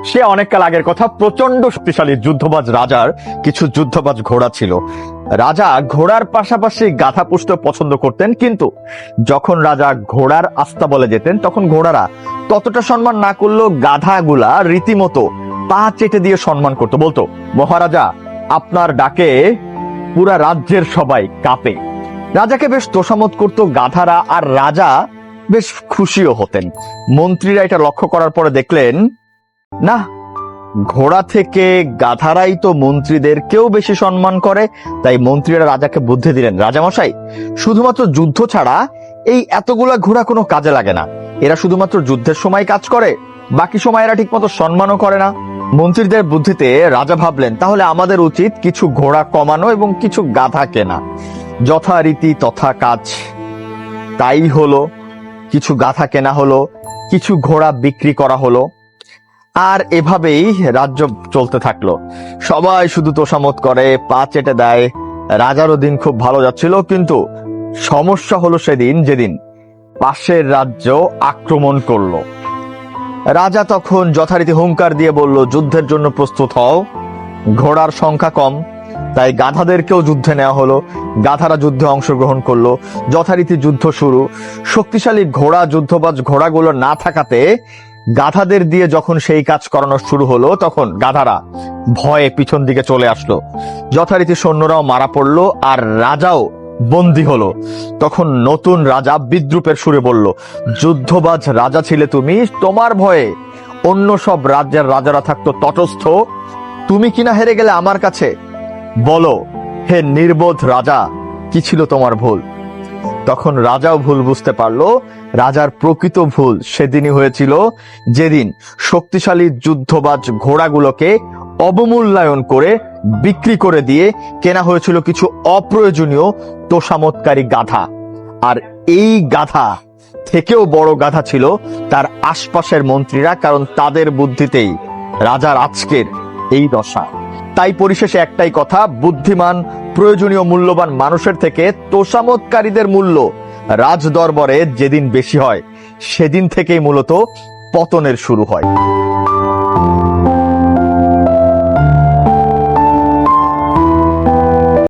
সে অনেককাল আগের কথা। প্রচন্ড শক্তিশালী যুদ্ধবাজ রাজার কিছু যুদ্ধবাজ ঘোড়া ছিল। রাজা ঘোড়ার পাশাপাশি গাধা পুষতে পছন্দ করতেন, কিন্তু যখন রাজা ঘোড়ার আস্তাবলে যেতেন তখন ঘোড়ারা ততটা সম্মান না করলেও গাধাগুলা রীতিমতো পা চেটে দিয়ে সম্মান করতো। বলতো, মহারাজা আপনার ডাকে পুরা রাজ্যের সবাই কাঁপে। রাজাকে বেশ তোষামত করতো গাধারা, আর রাজা বেশ খুশিও হতেন। মন্ত্রীরা এটা লক্ষ্য করার পরে দেখলেন, না, ঘোড়া থেকে গাধারাই তো মন্ত্রীদের কেউ বেশি সম্মান করে। তাই মন্ত্রীরা রাজাকে বুদ্ধি দিলেন, রাজামশাই, শুধুমাত্র যুদ্ধ ছাড়া এই এতগুলা ঘোড়া কোনো কাজে লাগে না। এরা শুধুমাত্র যুদ্ধের সময় কাজ করে, বাকি সময় এরা ঠিক মতো সম্মানও করে না। মন্ত্রীদের বুদ্ধিতে রাজা ভাবলেন, তাহলে আমাদের উচিত কিছু ঘোড়া কমানো এবং কিছু গাধা কেনা। যথারীতি তথা কাজ তাই হলো। কিছু গাধা কেনা হলো, কিছু ঘোড়া বিক্রি করা হলো, আর এভাবেই রাজ্য চলতে থাকলো। সবাই শুধু তোষামত করে, পা চেটে দেয়। রাজারও দিন খুব ভালো যাচ্ছিল, কিন্তু সমস্যা হলো সেদিন যেদিন পাশের রাজ্য আক্রমণ করলো। রাজা তখন যথারীতি হুঙ্কার দিয়ে বলল, যুদ্ধের জন্য প্রস্তুত হও। ঘোড়ার সংখ্যা কম, তাই গাধাদেরকেও যুদ্ধে নেওয়া হলো। গাধারা যুদ্ধে অংশগ্রহণ করলো। যথারীতি যুদ্ধ শুরু। শক্তিশালী ঘোড়া, যুদ্ধবাজ ঘোড়াগুলো না থাকাতে গাধাদের দিয়ে যখন সেই কাজ করানো শুরু হলো, তখন গাধারা ভয়ে পিছন দিকে চলে আসলো। যথারীতি সৈন্যরাও মারা পড়লো, আর রাজাও বন্দী হলো। তখন নতুন রাজা বিদ্রুপের সুরে বলল, যুদ্ধবাজ রাজা ছিলে তুমি, তোমার ভয়ে অন্য সব রাজ্যের রাজারা থাকতো তটস্থ, তুমি কিনা হেরে গেলে আমার কাছে। বলো হে নির্বোধ রাজা, কি ছিল তোমার ভুল? তখন রাজাও ভুল বুঝতে পারলো। রাজার প্রকৃত ভুল সেদিনই হয়েছিল যেদিন শক্তিশালী যুদ্ধবাজ ঘোড়াগুলোকে অবমূল্যায়ন করে বিক্রি করে দিয়ে কেনা হয়েছিল কিছু অপ্রয়োজনীয় তোষামতকারী গাধা। আর এই গাধা থেকেও বড় গাধা ছিল তার আশপাশের মন্ত্রীরা, কারণ তাদের বুদ্ধিতেই রাজার আজকের এই দশা। তাই পরিশেষে একটাই কথা, বুদ্ধিমান, প্রয়োজনীয়, মূল্যবান মানুষের থেকে তোষামতকারীদের মূল্য রাজ দরবারে যেদিন বেশি হয়, সেদিন থেকেই মূলত পতনের শুরু হয়।